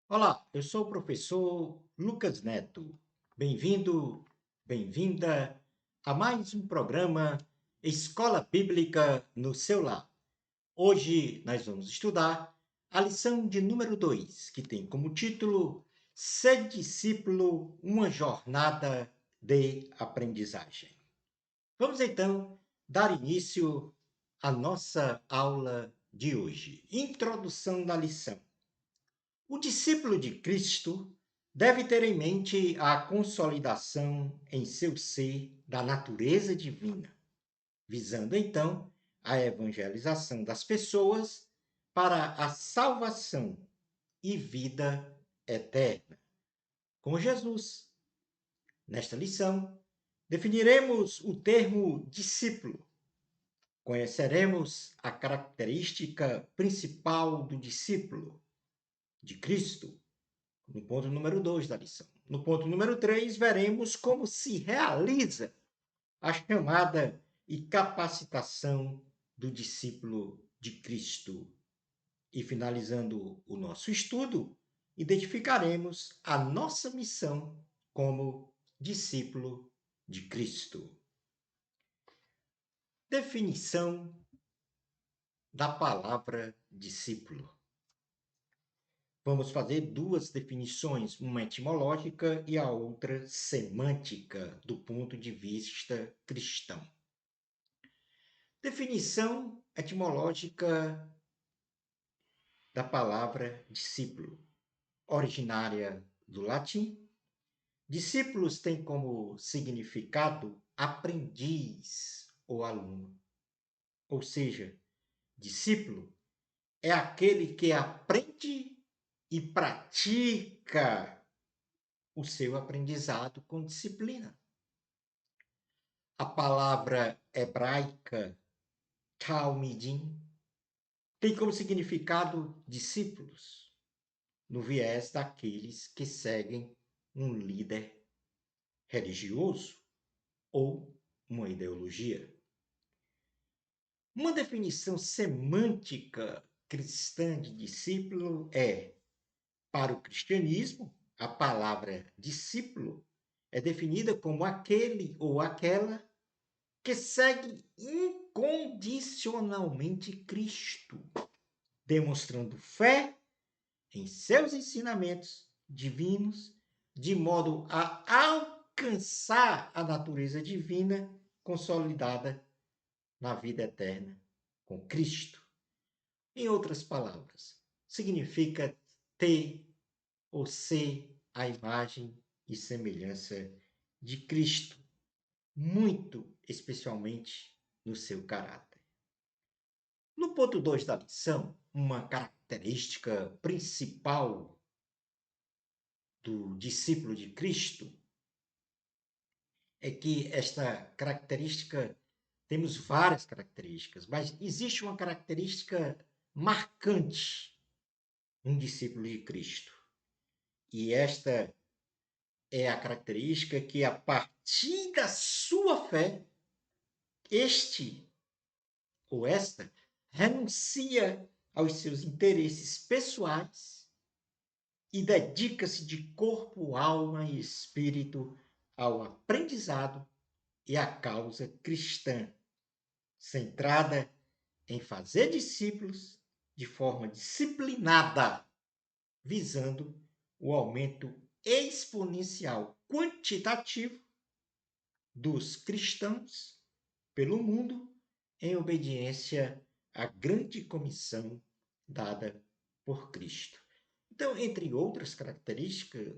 Olá, eu sou o professor Lucas Neto. Bem-vindo, bem-vinda a mais um programa Escola Bíblica no seu lar. Hoje nós vamos estudar a lição de número 2, que tem como título Ser discípulo, uma jornada de aprendizagem. Vamos então dar início à nossa aula de hoje. Introdução da lição. O discípulo de Cristo deve ter em mente a consolidação em seu ser da natureza divina, visando então a evangelização das pessoas para a salvação e vida eterna. Com Jesus. Nesta lição, definiremos o termo discípulo. Conheceremos a característica principal do discípulo de Cristo no ponto número 2 da lição. No ponto número 3, veremos como se realiza a chamada e capacitação do discípulo de Cristo. E finalizando o nosso estudo, identificaremos a nossa missão como discípulo de Cristo. Definição da palavra discípulo. Vamos fazer duas definições, uma etimológica e a outra semântica, do ponto de vista cristão. Definição etimológica da palavra discípulo, originária do latim. Discípulos tem como significado aprendiz ou aluno. Ou seja, discípulo é aquele que aprende e pratica o seu aprendizado com disciplina. A palavra hebraica talmidim tem como significado discípulos, no viés daqueles que seguem um líder religioso ou uma ideologia. Uma definição semântica cristã de discípulo é, para o cristianismo, a palavra discípulo é definida como aquele ou aquela que segue incondicionalmente Cristo, demonstrando fé em seus ensinamentos divinos, de modo a alcançar a natureza divina consolidada na vida eterna com Cristo. Em outras palavras, significa ter ou ser a imagem e semelhança de Cristo, muito especialmente no seu caráter. No ponto 2 da lição, uma característica principal do discípulo de Cristo é que esta característica, temos várias características, mas existe uma característica marcante num discípulo de Cristo. E esta é a característica que, a partir da sua fé, este ou esta renuncia aos seus interesses pessoais e dedica-se de corpo, alma e espírito ao aprendizado e à causa cristã, centrada em fazer discípulos de forma disciplinada, visando o aumento exponencial quantitativo dos cristãos pelo mundo em obediência à grande comissão dada por Cristo. Então, entre outras características,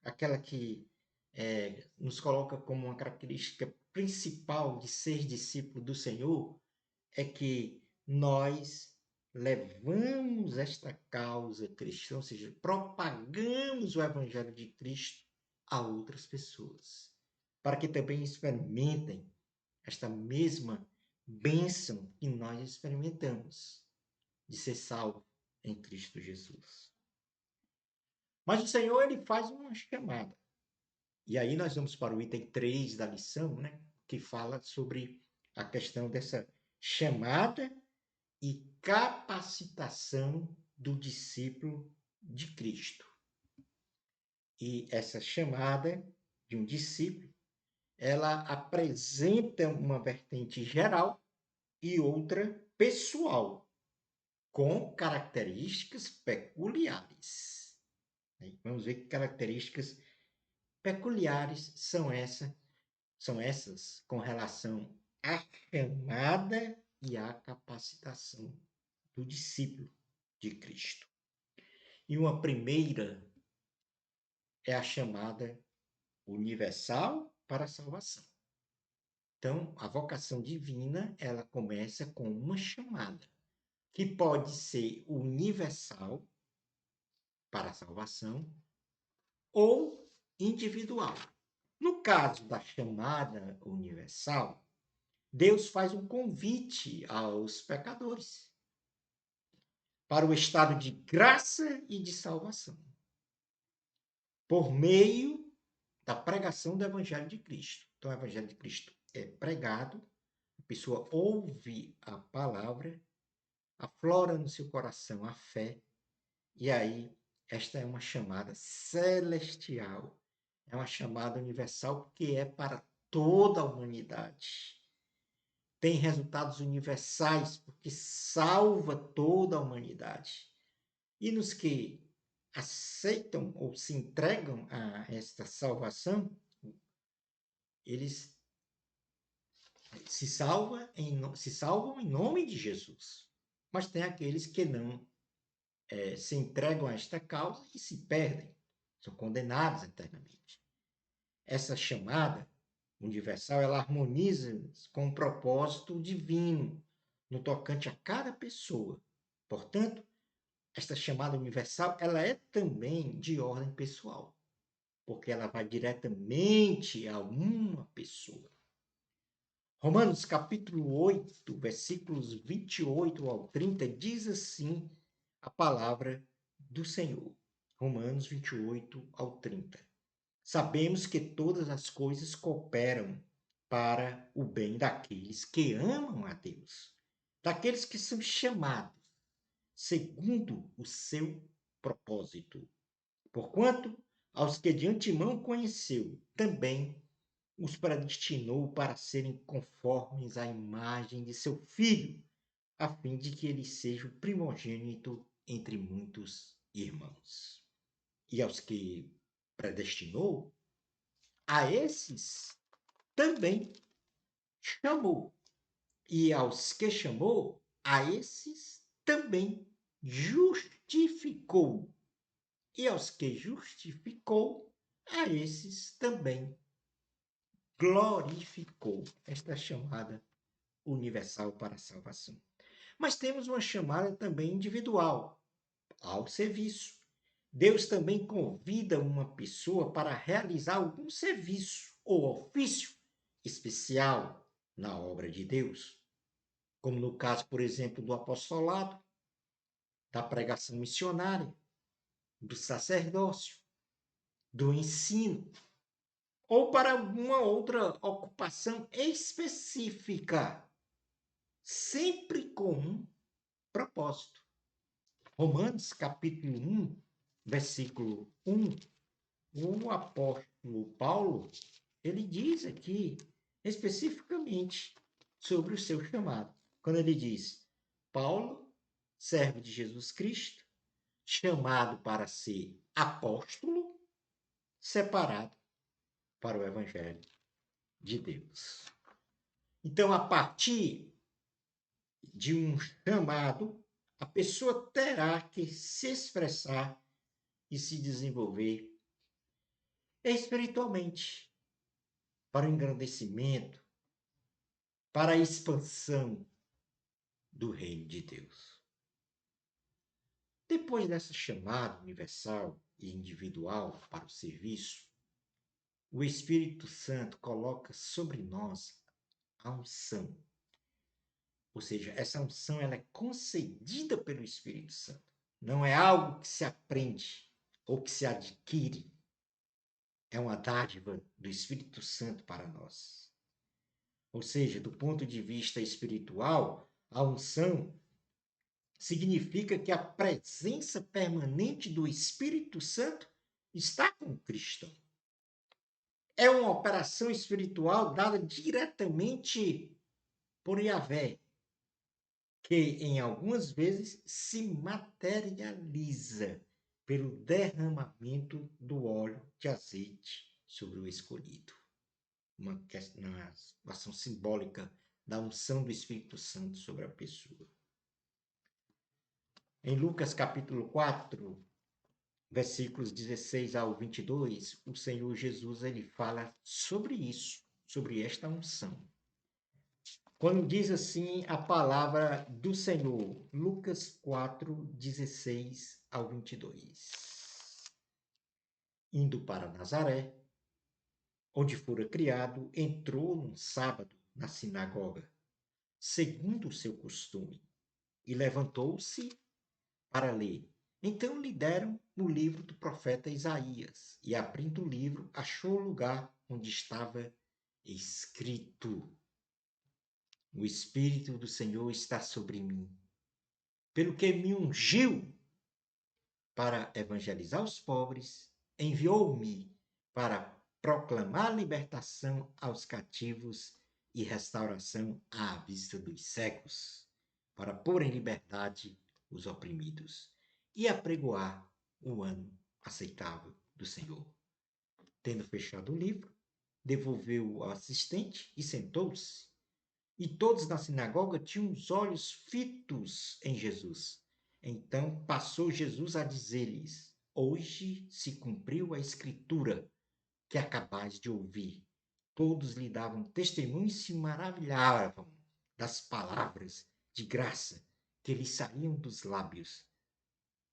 aquela que nos coloca como uma característica principal de ser discípulo do Senhor é que nós levamos esta causa cristã, ou seja, propagamos o Evangelho de Cristo a outras pessoas, para que também experimentem esta mesma bênção que nós experimentamos de ser salvo em Cristo Jesus. Mas o Senhor, ele faz uma chamada. E aí nós vamos para o item 3 da lição, né? Que fala sobre a questão dessa chamada e capacitação do discípulo de Cristo. E essa chamada de um discípulo, ela apresenta uma vertente geral e outra pessoal, com características peculiares. Vamos ver que características peculiares são essas com relação à chamada e à capacitação do discípulo de Cristo. E uma primeira é a chamada universal para a salvação. Então, a vocação divina, ela começa com uma chamada, que pode ser universal para a salvação ou individual. No caso da chamada universal, Deus faz um convite aos pecadores para o estado de graça e de salvação, por meio da pregação do Evangelho de Cristo. Então, o Evangelho de Cristo é pregado, a pessoa ouve a palavra, aflora no seu coração a fé, e aí esta é uma chamada celestial, é uma chamada universal, porque é para toda a humanidade. Tem resultados universais, porque salva toda a humanidade. E nos que aceitam ou se entregam a esta salvação, eles se salvam em nome de Jesus. Mas tem aqueles que não se entregam a esta causa e se perdem, são condenados eternamente. Essa chamada universal, ela harmoniza com o propósito divino no tocante a cada pessoa. Portanto, esta chamada universal, ela é também de ordem pessoal, porque ela vai diretamente a uma pessoa. Romanos capítulo 8, versículos 28 ao 30, diz assim a palavra do Senhor. Romanos 28 ao 30. Sabemos que todas as coisas cooperam para o bem daqueles que amam a Deus, daqueles que são chamados segundo o seu propósito. Porquanto, aos que de antemão conheceu, também os predestinou para serem conformes à imagem de seu Filho, a fim de que ele seja o primogênito entre muitos irmãos. E aos que predestinou, a esses também chamou. E aos que chamou, a esses também justificou. E aos que justificou, a esses também glorificou. Esta é a chamada universal para a salvação. Mas temos uma chamada também individual, ao serviço. Deus também convida uma pessoa para realizar algum serviço ou ofício especial na obra de Deus, como no caso, por exemplo, do apostolado, da pregação missionária, do sacerdócio, do ensino, ou para alguma outra ocupação específica, sempre com um propósito. Romanos capítulo 1, versículo 1, o apóstolo Paulo, ele diz aqui especificamente sobre o seu chamado. Quando ele diz, Paulo, servo de Jesus Cristo, chamado para ser apóstolo, separado para o Evangelho de Deus. Então, a partir de um chamado, a pessoa terá que se expressar e se desenvolver espiritualmente para o engrandecimento, para a expansão do reino de Deus. Depois dessa chamada universal e individual para o serviço, o Espírito Santo coloca sobre nós a unção. Ou seja, essa unção ela é concedida pelo Espírito Santo. Não é algo que se aprende ou que se adquire. É uma dádiva do Espírito Santo para nós. Ou seja, do ponto de vista espiritual, a unção significa que a presença permanente do Espírito Santo está com o cristão. É uma operação espiritual dada diretamente por Yahvé, que em algumas vezes se materializa pelo derramamento do óleo de azeite sobre o escolhido. Uma ação simbólica da unção do Espírito Santo sobre a pessoa. Em Lucas capítulo 4, versículos 16 ao 22, o Senhor Jesus ele fala sobre isso, sobre esta unção. Quando diz assim a palavra do Senhor, Lucas 4, 16 ao 22. Indo para Nazaré, onde fora criado, entrou num sábado na sinagoga, segundo o seu costume, e levantou-se para ler. Então lhe deram o livro do profeta Isaías, e abrindo o livro, achou o lugar onde estava escrito: O Espírito do Senhor está sobre mim, pelo que me ungiu para evangelizar os pobres, enviou-me para proclamar libertação aos cativos e restauração à vista dos cegos, para pôr em liberdade os oprimidos e apregoar o ano aceitável do Senhor. Tendo fechado o livro, devolveu-o ao assistente e sentou-se. E todos na sinagoga tinham os olhos fitos em Jesus. Então passou Jesus a dizer-lhes: Hoje se cumpriu a escritura que acabais de ouvir. Todos lhe davam testemunho e se maravilhavam das palavras de graça que lhe saíam dos lábios.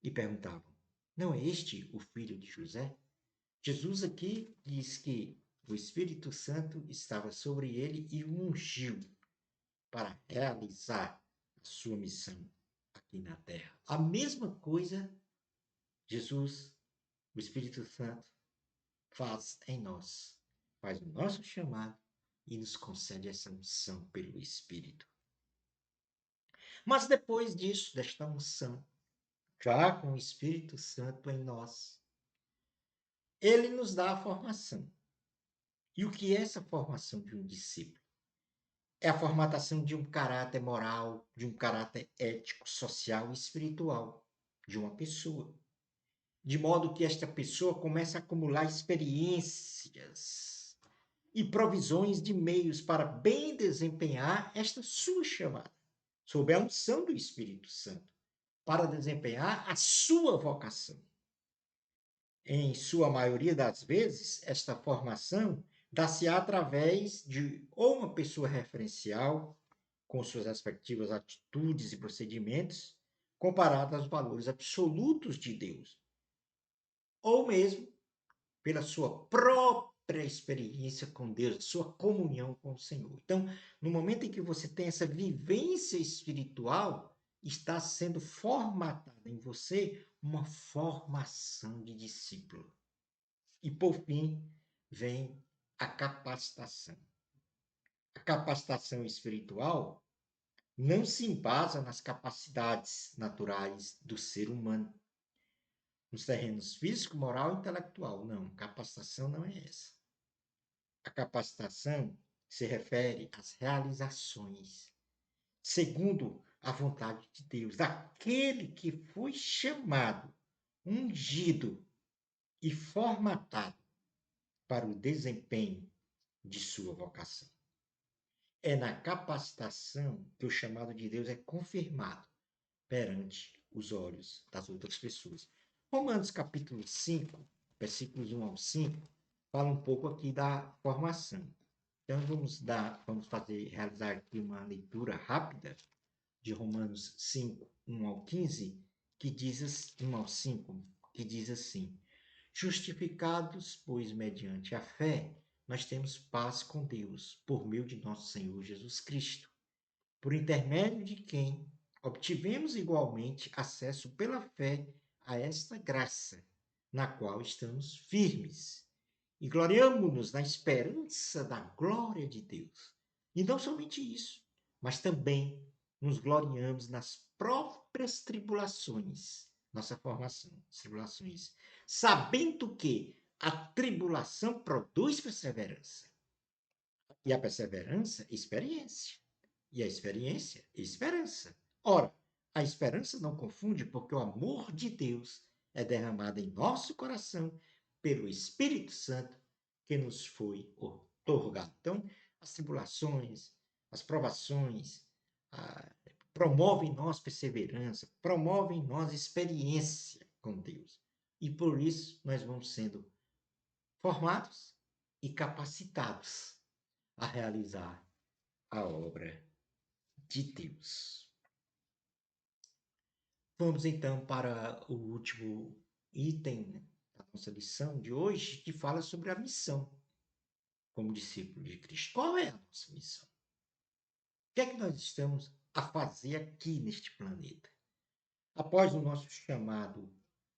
E perguntavam: Não é este o filho de José? Jesus aqui diz que o Espírito Santo estava sobre ele e o ungiu para realizar a sua missão aqui na terra. A mesma coisa Jesus, o Espírito Santo, faz em nós. Faz o nosso chamado e nos concede essa unção pelo Espírito. Mas depois disso, desta unção, já com o Espírito Santo em nós, ele nos dá a formação. E o que é essa formação de um discípulo? É a formatação de um caráter moral, de um caráter ético, social e espiritual de uma pessoa. De modo que esta pessoa começa a acumular experiências e provisões de meios para bem desempenhar esta sua chamada, sob a unção do Espírito Santo, para desempenhar a sua vocação. Em sua maioria das vezes, esta formação dá-se através de ou uma pessoa referencial, com suas respectivas atitudes e procedimentos, comparados aos valores absolutos de Deus, ou mesmo pela sua própria experiência com Deus, sua comunhão com o Senhor. Então, no momento em que você tem essa vivência espiritual, está sendo formatada em você uma formação de discípulo. E, por fim, vem a capacitação. A capacitação espiritual não se embasa nas capacidades naturais do ser humano, nos terrenos físico, moral e intelectual. Não, capacitação não é essa. A capacitação se refere às realizações, segundo a vontade de Deus, daquele que foi chamado, ungido e formatado para o desempenho de sua vocação. É na capacitação que o chamado de Deus é confirmado perante os olhos das outras pessoas. Romanos capítulo 5, versículos 1 ao 5, fala um pouco aqui da formação. Então vamos realizar aqui uma leitura rápida de Romanos 5, 1 ao 15, que diz 1 ao 5, que diz assim: Justificados, pois, mediante a fé, nós temos paz com Deus, por meio de nosso Senhor Jesus Cristo, por intermédio de quem obtivemos igualmente acesso pela fé a esta graça, na qual estamos firmes, e gloriamo-nos na esperança da glória de Deus. E não somente isso, mas também nos gloriamos nas próprias tribulações, nossa formação, as tribulações, sabendo que a tribulação produz perseverança, e a perseverança, experiência, e a experiência, esperança. Ora, a esperança não confunde, porque o amor de Deus é derramado em nosso coração pelo Espírito Santo que nos foi otorgado. Então, as tribulações, as provações, promovem em nós perseverança, promovem em nós experiência com Deus. E por isso nós vamos sendo formados e capacitados a realizar a obra de Deus. Vamos então para o último item da nossa lição de hoje, que fala sobre a missão como discípulo de Cristo. Qual é a nossa missão? O que é que nós estamos a fazer aqui neste planeta? Após o nosso chamado,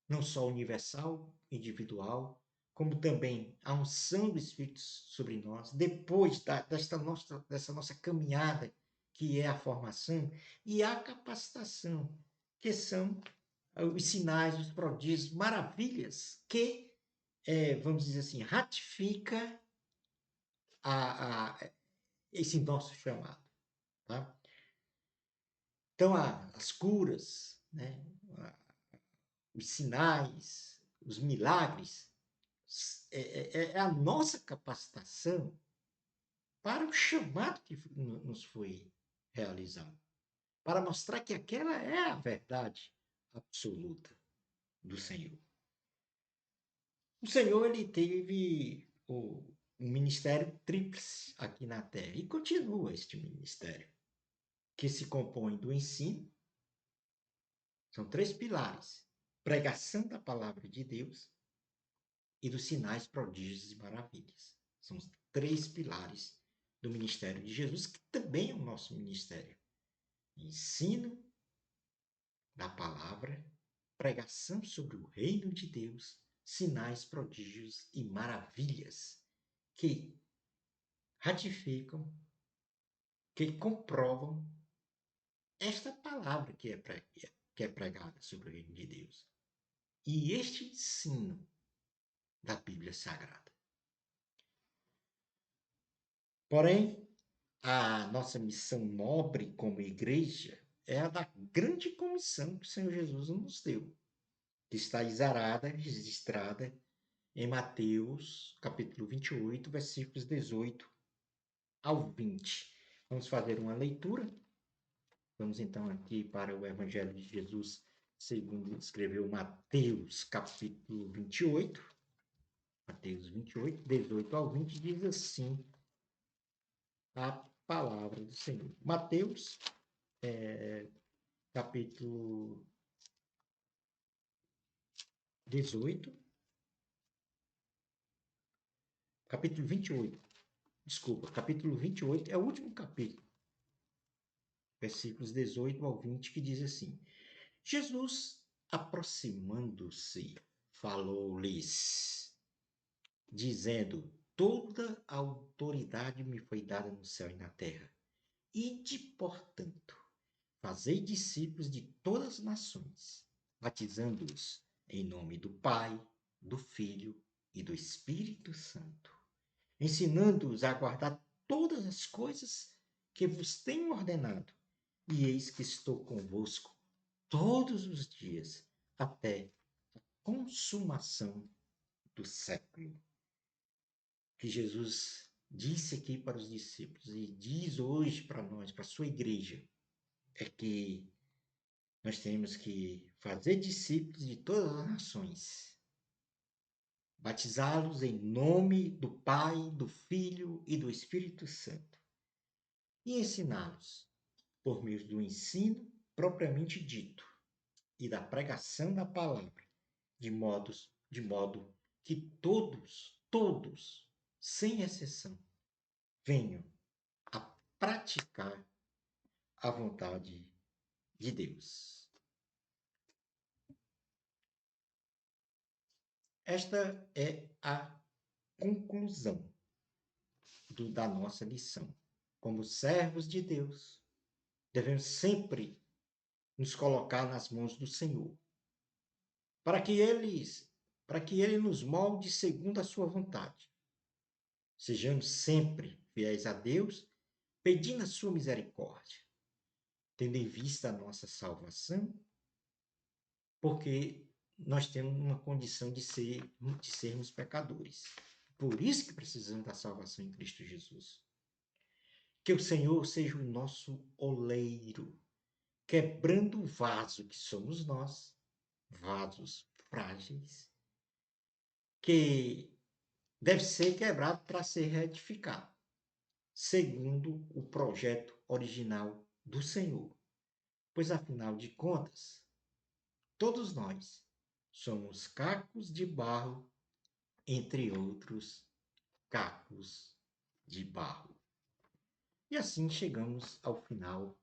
não só universal, individual, como também a unção do Espírito sobre nós, depois dessa nossa caminhada, que é a formação, e a capacitação, que são os sinais, os prodígios, maravilhas, que, vamos dizer assim, ratifica esse nosso chamado. Tá? Então, as curas, né? Os sinais, os milagres, é a nossa capacitação para o chamado que nos foi realizado, para mostrar que aquela é a verdade absoluta do Senhor. O Senhor, ele teve um ministério tríplice aqui na Terra e continua este ministério, que se compõe do ensino, são 3 pilares: pregação da palavra de Deus e dos sinais, prodígios e maravilhas. São os 3 pilares do ministério de Jesus, que também é o nosso ministério: ensino da palavra, pregação sobre o reino de Deus, sinais, prodígios e maravilhas, que ratificam, que comprovam esta palavra que é pregada sobre o reino de Deus. E este ensino da Bíblia Sagrada. Porém, a nossa missão nobre como igreja é a da grande comissão que o Senhor Jesus nos deu, que está exarada, registrada em Mateus, capítulo 28, versículos 18 ao 20. Vamos fazer uma leitura. Vamos então aqui para o Evangelho de Jesus, segundo escreveu Mateus, capítulo 28. Mateus 28, 18 ao 20, diz assim a palavra do Senhor. Mateus, capítulo 18, capítulo 28, desculpa, capítulo 28 é o último capítulo, versículos 18 ao 20, que diz assim: Jesus, aproximando-se, falou-lhes, dizendo: toda a autoridade me foi dada no céu e na terra. Ide, portanto, fazei discípulos de todas as nações, batizando-os em nome do Pai, do Filho e do Espírito Santo, ensinando-os a guardar todas as coisas que vos tenho ordenado. E eis que estou convosco todos os dias, até a consumação do século. Que Jesus disse aqui para os discípulos e diz hoje para nós, para a sua igreja, é que nós temos que fazer discípulos de todas as nações, batizá-los em nome do Pai, do Filho e do Espírito Santo, e ensiná-los por meio do ensino propriamente dito e da pregação da palavra, de modo que todos, sem exceção, venham a praticar a vontade de Deus. Esta é a conclusão da nossa lição. Como servos de Deus, devemos sempre nos colocar nas mãos do Senhor, para que ele nos molde segundo a sua vontade. Sejamos sempre fiéis a Deus, pedindo a sua misericórdia, tendo em vista a nossa salvação, porque nós temos uma condição de sermos pecadores. Por isso que precisamos da salvação em Cristo Jesus. Que o Senhor seja o nosso oleiro, quebrando o vaso que somos nós, vasos frágeis, que deve ser quebrado para ser retificado, segundo o projeto original do Senhor. Pois, afinal de contas, todos nós somos cacos de barro, entre outros cacos de barro. E assim chegamos ao final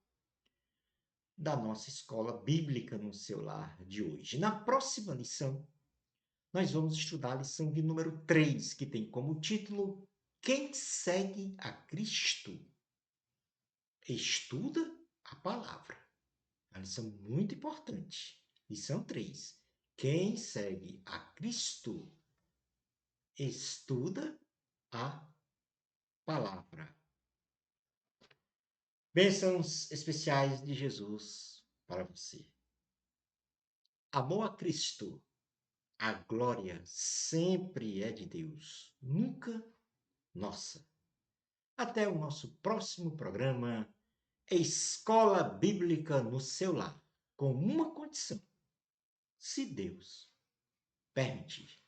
da nossa escola bíblica no seu lar de hoje. Na próxima lição, nós vamos estudar a lição de número 3, que tem como título Quem segue a Cristo estuda a palavra. Uma lição muito importante. Lição 3. Quem segue a Cristo estuda a palavra. Bênçãos especiais de Jesus para você. Amor a Cristo. A glória sempre é de Deus, nunca nossa. Até o nosso próximo programa, Escola Bíblica no seu lar, com uma condição: se Deus permitir.